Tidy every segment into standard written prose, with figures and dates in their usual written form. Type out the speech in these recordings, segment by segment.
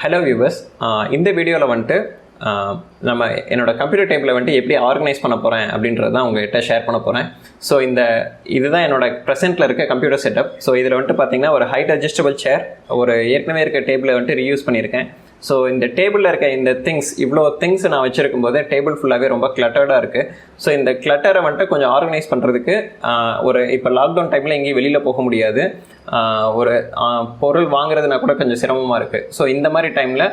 Hello viewers, இந்த வீடியோவில் வந்துட்டு நம்ம என்னோடய கம்ப்யூட்டர் டேபிளை வந்துட்டு எப்படி ஆர்கனைஸ் பண்ண போகிறேன் அப்படின்றது தான் உங்கள்கிட்ட ஷேர் பண்ண போகிறேன். ஸோ இதுதான் என்னோடய ப்ரெசென்ட்டில் இருக்க கம்ப்யூட்டர் செட்டப். ஸோ இதில் வந்துட்டு பார்த்திங்கன்னா ஒரு ஹைட் அட்ஜஸ்டபிள் சேர், ஒரு ஏற்கனவே இருக்க டேபிளை வந்துட்டு ரீயூஸ் பண்ணியிருக்கேன். ஸோ இந்த டேபிளில் இருக்க இந்த இவ்வளோ திங்ஸ் நான் வச்சுருக்கும் போது டேபிள் ஃபுல்லாகவே ரொம்ப கிளட்டர்டாக இருக்குது. ஸோ இந்த கிளட்டரை வந்துட்டு கொஞ்சம் ஆர்கனைஸ் பண்ணுறதுக்கு இப்போ லாக்டவுன் டைமில் எங்கேயும் வெளியில் போக முடியாது, ஒரு பொருள் வாங்குறதுனா கூட கொஞ்சம் சிரமமாக இருக்குது. ஸோ இந்த மாதிரி டைமில்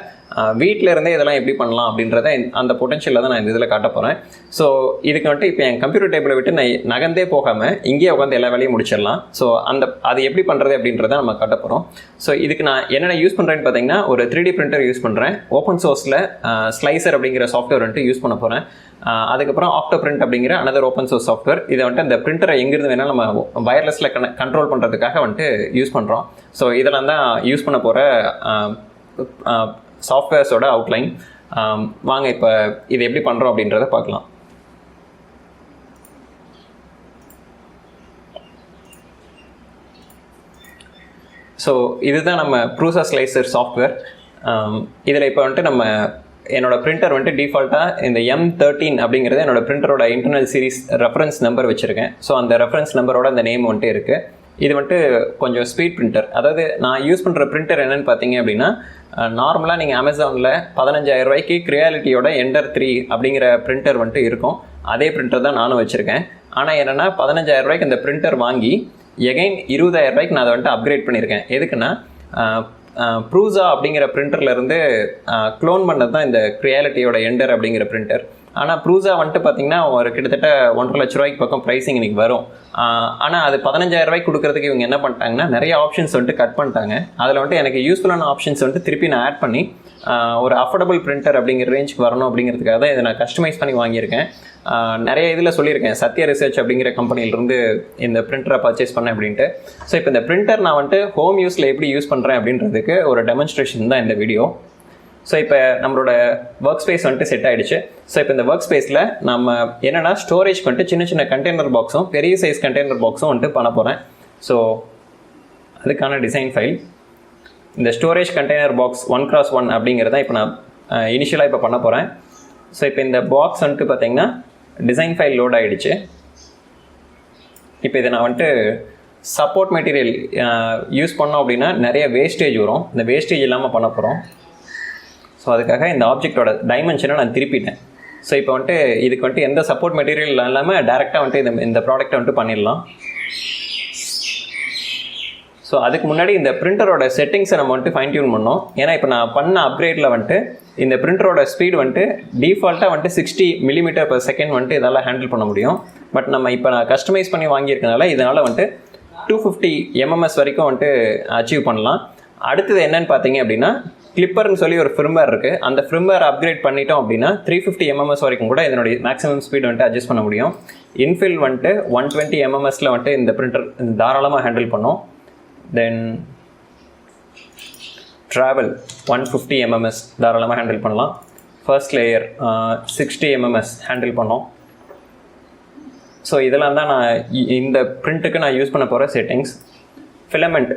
வீட்டில் இருந்தே இதெல்லாம் எப்படி பண்ணலாம் அப்படின்றத அந்த பொட்டன்ஷியலில் தான் நான் இந்த இதில் காட்ட போகிறேன். ஸோ இதுக்கு வந்துட்டு இப்போ என் கம்ப்யூட்டர் டேபிளை விட்டு நான் நகர்ந்தே போகாமல் இங்கேயே உட்காந்து எல்லா வேலையும் முடிச்சிடலாம். ஸோ அது எப்படி பண்ணுறது அப்படின்றத நம்ம காட்ட போகிறோம். ஸோ இதுக்கு நான் என்னென்ன யூஸ் பண்ணுறேன்னு பார்த்தீங்கன்னா, ஒரு 3D பிரிண்டர் யூஸ் பண்ணுறேன். ஓப்பன் சோர்ஸில் ஸ்லைசர் அப்படிங்கிற சாஃப்ட்வேர் வந்துட்டு யூஸ் பண்ண போகிறேன். அதுக்கப்புறம் ஆப்டோ பிரிண்ட் அப்படிங்கிற அனதர் ஓப்பன் சோர்ஸ் சாஃப்ட்வேர். இதை வந்துட்டு அந்த பிரிண்டரை எங்கிருந்து வேணாலும் நம்ம வயர்லெஸில் கண்ட்ரோல் பண்ணுறதுக்காக வந்துட்டு யூஸ் பண்ணுறோம். ஸோ இதெல்லாம் தான் யூஸ் பண்ண போகிற சாஃப்ட்வேர்ஸோட அவுட்லைன். வாங்க இப்போ இது எப்படி பண்ணுறோம் அப்படின்றத பார்க்கலாம். ஸோ இதுதான் நம்ம ப்ரூசா ஸ்லைசர் சாஃப்ட்வேர். இதில் இப்போ வந்துட்டு என்னோட பிரிண்டர் வந்துட்டு டிஃபால்ட்டாக இந்த M13 அப்படிங்கிறது என்னோட பிரிண்டரோட இன்டர்னல் சீரிஸ் ரெஃபரன்ஸ் நம்பர் வச்சுருக்கேன். ஸோ அந்த ரெஃபரன்ஸ் நம்பரோட அந்த நேம் வந்துட்டு இருக்குது. இது வந்துட்டு கொஞ்சம் ஸ்பீட் பிரிண்டர். அதாவது நான் யூஸ் பண்ணுற பிரிண்டர் என்னென்னு பார்த்தீங்க அப்படின்னா, நார்மலாக நீங்கள் அமேசானில் 15,000 ரூபாய்க்கு கிரியாலிட்டியோட எண்டர் 3 அப்படிங்கிற பிரிண்டர் வந்துட்டு இருக்கும். அதே பிரிண்டர் தான் நானும் வச்சுருக்கேன். ஆனால் என்னென்னா 15,000 ரூபாய்க்கு இந்த பிரிண்டர் வாங்கி எகைன் 20,000 ரூபாய்க்கு நான் அதை வந்துட்டு அப்கிரேட் பண்ணியிருக்கேன். எதுக்குன்னா ப்ரூசா அப்படிங்கிற பிரிண்டர்லேருந்து க்ளோன் பண்ணது தான் இந்த கிரியாலிட்டியோட எண்டர் அப்படிங்கிற பிரிண்டர். ஆனால் ப்ரூசா வந்துட்டு பார்த்திங்கன்னா ஒரு கிட்டத்தட்ட 1.5 லட்ச ரூபாய்க்கு பக்கம் ப்ரைஸிங் இன்றைக்கி வரும். ஆனால் அது 15,000 ரூபாய்க்கு கொடுக்குறதுக்கு இவங்க என்ன பண்ணிட்டாங்கன்னா, நிறைய ஆப்ஷன்ஸ் வந்துட்டு கட் பண்ணிட்டாங்க. அதில் வந்துட்டு எனக்கு யூஸ்ஃபுல்லான ஆப்ஷன்ஸ் வந்துட்டு திருப்பி நான் ஆட் பண்ணி ஒரு அஃபோர்டபுள் பிரிண்டர் அப்படிங்கிற ரேஞ்சுக்கு வரணும் அப்படிங்கிறதுக்காக தான் இதை நான் கஸ்டமைஸ் பண்ணி வாங்கியிருக்கேன். நிறைய இதில் சொல்லியிருக்கேன், சத்யா ரிசர்ச் அப்படிங்கிற கம்பெனியிலேருந்து இந்த பிரிண்டரை பர்ச்சேஸ் பண்ணேன் அப்படின்ட்டு. ஸோ இப்போ இந்த பிரிண்டர் நான் வந்துட்டு ஹோம் யூஸில் எப்படி யூஸ் பண்ணுறேன் அப்படின்றதுக்கு ஒரு டெமான்ஸ்ட்ரேஷன் தான் இந்த வீடியோ. ஸோ இப்போ நம்மளோட ஒர்க் ஸ்பேஸ் வந்துட்டு செட் ஆகிடுச்சு. ஸோ இப்போ இந்த ஒர்க் ஸ்பேஸில் நம்ம என்னென்னா ஸ்டோரேஜ் வந்துட்டு சின்ன சின்ன கண்டெய்னர் பாக்ஸும் பெரிய சைஸ் கண்டெய்னர் பாக்ஸும் வந்துட்டு பண்ண போகிறேன். ஸோ அதுக்கான டிசைன் ஃபைல் இந்த ஸ்டோரேஜ் கண்டெய்னர் பாக்ஸ் 1x1 அப்படிங்கிறத இப்போ நான் இனிஷியலாக இப்போ பண்ண போகிறேன். ஸோ இப்போ இந்த பாக்ஸ் வந்துட்டு பார்த்திங்கன்னா டிசைன் ஃபைல் லோட் ஆகிடுச்சு. இப்போ இதை நான் வந்துட்டு சப்போர்ட் மெட்டீரியல் யூஸ் பண்ணோம் அப்படின்னா நிறைய வேஸ்டேஜ் வரும். இந்த வேஸ்டேஜ் இல்லாமல் பண்ண போகிறோம். ஸோ அதுக்காக இந்த ஆப்ஜெக்டோட டைமென்ஷனை நான் திருப்பிட்டேன். ஸோ இப்போ வந்துட்டு இதுக்கு வந்துட்டு எந்த சப்போர்ட் மெட்டீரியல் இல்லாமல் டேரெக்டாக வந்துட்டு இந்த ப்ராடக்ட்டை வந்துட்டு பண்ணிடலாம். ஸோ அதுக்கு முன்னாடி இந்த பிரிண்டரோட செட்டிங்ஸை நம்ம வந்துட்டு ஃபைன் டியூன் பண்ணோம். ஏன்னா இப்போ நான் பண்ண அப்கிரேடில் வந்துட்டு இந்த பிரிண்டரோட ஸ்பீட் வந்துட்டு டிஃபால்ட்டாக வந்துட்டு 60 mm/s வந்துட்டு இதெல்லாம் ஹேண்டில் பண்ண முடியும். பட் நம்ம இப்போ நான் கஸ்டமைஸ் பண்ணி வாங்கியிருக்கனால இதனால் வந்துட்டு 250 mm வரைக்கும் வந்துட்டு அச்சீவ் பண்ணலாம். அடுத்தது என்னன்னு பார்த்தீங்க அப்படின்னா, கிளிப்பர்னு சொல்லி ஒரு ஃபிர்ம்வேர் இருக்குது. அந்த ஃபிர்ம்வேர் அப்கிரேட் பண்ணிட்டோம் அப்படின்னா 350 mm வரைக்கும் கூட இதனுடைய மேக்ஸிமம் ஸ்பீட் வந்துட்டு அட்ஜஸ்ட் பண்ண முடியும். இன்ஃபில் வந்துட்டு 120 mm வந்துட்டு இந்த பிரிண்டர் தாராளமாக ஹேண்டில் பண்ணோம். தென் ட்ராவல் 150 mm தாராளமாக ஹேண்டில் பண்ணலாம். ஃபர்ஸ்ட் லேயர் 60 mm ஹேண்டில் பண்ணோம். ஸோ இதெல்லாம் தான் நான் இந்த பிரிண்ட்டுக்கு நான் யூஸ் பண்ண போகிற செட்டிங்ஸ். ஃபிலமெண்ட்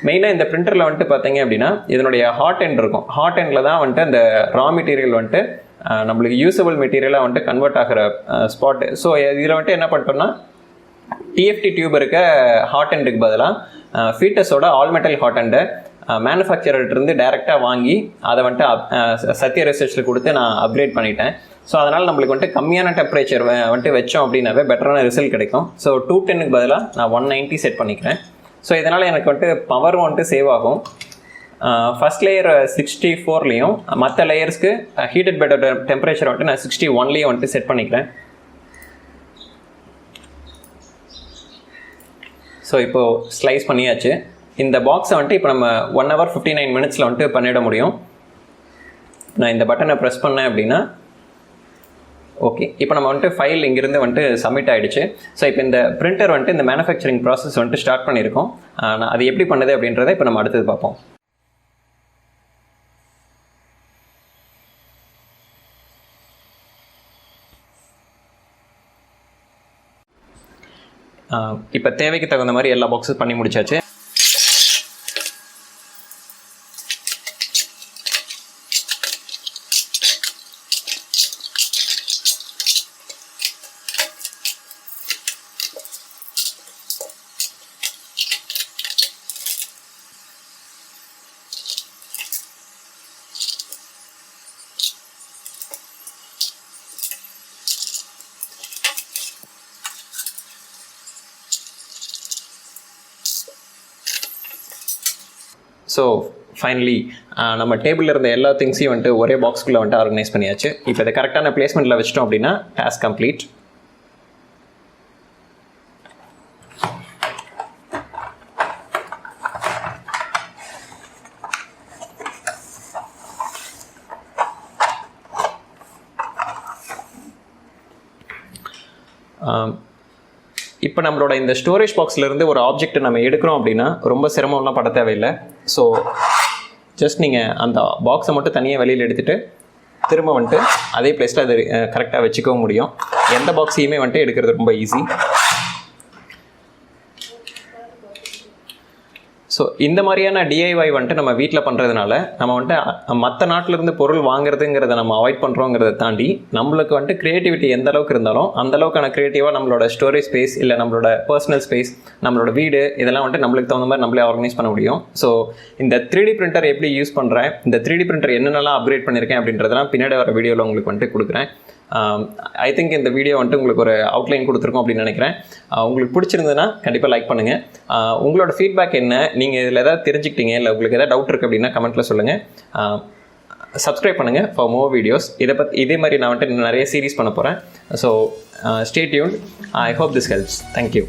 மெயினாக இந்த பிரிண்டரில் வந்துட்டு பார்த்தீங்க அப்படின்னா இதனுடைய ஹாட் எண்ட் இருக்கும். ஹாட் எண்டில் தான் வந்துட்டு அந்த ரா மெட்டீரியல் வந்துட்டு நம்மளுக்கு யூஸபிள் மெட்டீரியலாக வந்துட்டு கன்வெர்ட் ஆகிற ஸ்பாட்டு. ஸோ இதில் வந்துட்டு என்ன பண்ணிட்டோம்னா, டிஎஃப்டி டியூப் இருக்க ஹாட் எண்டுக்கு பதிலாக ஃபீட்டஸோட ஆல் மெட்டல் ஹாட் எண்டை மேனுஃபேக்சரர்கிட்டருந்து டேரெக்டாக வாங்கி அதை வந்துட்டு சத்யா ரிசர்ச்சில் கொடுத்து நான் அப்கிரேட் பண்ணிட்டேன். ஸோ அதனால் நம்மளுக்கு வந்துட்டு கம்மியான டெம்பரேச்சர் வந்துட்டு வச்சோம் அப்படின்னாவே பெட்டரான ரிசல்ட் கிடைக்கும். ஸோ 210க்கு பதிலாக நான் 190 செட் பண்ணிக்கிறேன். ஸோ இதனால் எனக்கு வந்துட்டு பவரும் வந்துட்டு சேவ் ஆகும். ஃபஸ்ட் லேயர் 64லேயும் மற்ற லேயர்ஸ்க்கு ஹீட்டட் பெட்டர் டெம்பரேச்சர் வந்துட்டு நான் 61லேயும் வந்துட்டு செட் பண்ணிக்கிறேன். ஸோ இப்போது ஸ்லைஸ் பண்ணியாச்சு. இந்த பாக்ஸை வந்துட்டு இப்போ நம்ம 1 hour 59 minutes வந்துட்டு பண்ணிட முடியும். நான் இந்த பட்டனை ப்ரெஸ் பண்ணேன் அப்படின்னா ஓகே, இப்போ நம்ம வந்துட்டு ஃபைல் இங்கேருந்து வந்துட்டு சப்மிட் ஆகிடுச்சு. ஸோ இப்போ இந்த பிரிண்டர் வந்துட்டு இந்த மேனுஃபேக்சரிங் ப்ராசஸ் வந்துட்டு ஸ்டார்ட் பண்ணியிருக்கோம். அது எப்படி பண்ணுது அப்படின்றத இப்போ நம்ம அடுத்தது பார்ப்போம். இப்போ தேவைக்கு தகுந்த மாதிரி எல்லா பாக்ஸும் பண்ணி முடிச்சாச்சு. ஸோ ஃபைனலி நம்ம டேபிளில் இருந்த எல்லா திங்ஸையும் வந்துட்டு ஒரே பாக்ஸ்குள்ளே வந்துட்டு ஆர்கனைஸ் பண்ணியாச்சு. இப்போ இதை கரெக்டான பிளேஸ்மெண்ட்டில் வச்சிட்டோம் அப்படின்னா டாஸ்க் கம்ப்ளீட். இப்போ நம்மளோட இந்த ஸ்டோரேஜ் பாக்ஸ்லேருந்து ஒரு ஆப்ஜெக்ட் நம்ம எடுக்கிறோம் அப்படின்னா ரொம்ப சிரமம்லாம் பட தேவையில்லை. ஸோ ஜஸ்ட் நீங்கள் அந்த பாக்ஸை மட்டும் தனியாக வெளியில் எடுத்துகிட்டு திரும்ப வந்துட்டு அதே பிளேஸில் அது கரெக்டாக வச்சுக்கவும் முடியும். எந்த பாக்ஸையுமே வந்துட்டு எடுக்கிறது ரொம்ப ஈஸி. ஸோ இந்த மாதிரியான டிஐஒய் வந்துட்டு நம்ம வீட்டில் பண்ணுறதுனால நம்ம வந்துட்டு மற்ற நாட்டிலேருந்து பொருள் வாங்குறதுங்கிறத நம்ம அவாய்ட் பண்ணுறோங்கிறத தாண்டி நம்மளுக்கு வந்துட்டு க்ரியேட்டிவிட்டி எந்த அளவுக்கு இருந்தாலும் அந்த அளவுக்கான க்ரியேட்டிவாக நம்மளோட ஸ்டோரேஜ் ஸ்பேஸ் இல்லை நம்மளோட பர்சனல் ஸ்பேஸ் நம்மளோட வீடு இதெல்லாம் வந்துட்டு நம்மளுக்கு தகுந்த மாதிரி நம்மளே ஆர்கனைஸ் பண்ண முடியும். ஸோ இந்த 3D பிரிண்டர் எப்படி யூஸ் பண்ணுறேன், இந்த 3D பிரிண்டர் என்னென்னலாம் அப்கிரேட் பண்ணியிருக்கேன் அப்படின்றதெல்லாம் பின்னாடி வர வீடியோவில் உங்களுக்கு வந்துட்டு கொடுக்குறேன். ஐ திங்க் இந்த வீடியோ வந்துட்டு உங்களுக்கு ஒரு அவுட்லைன் கொடுத்துருக்கோம் அப்படின்னு நினைக்கிறேன். உங்களுக்கு பிடிச்சிருந்ததுன்னா கண்டிப்பாக லைக் பண்ணுங்கள். உங்களோட ஃபீட்பேக் என்ன, நீங்கள் இதில் எதாவது தெரிஞ்சுக்கிட்டீங்க இல்லை உங்களுக்கு எதாவது டவுட் இருக்குது அப்படின்னா கமெண்ட்டில் சொல்லுங்கள். சப்ஸ்கிரைப் பண்ணுங்கள் ஃபார் மோர் வீடியோஸ். இதே மாதிரி நான் வந்துட்டு நிறைய சீரீஸ் பண்ண போகிறேன். So stay tuned. I hope this helps. Thank you.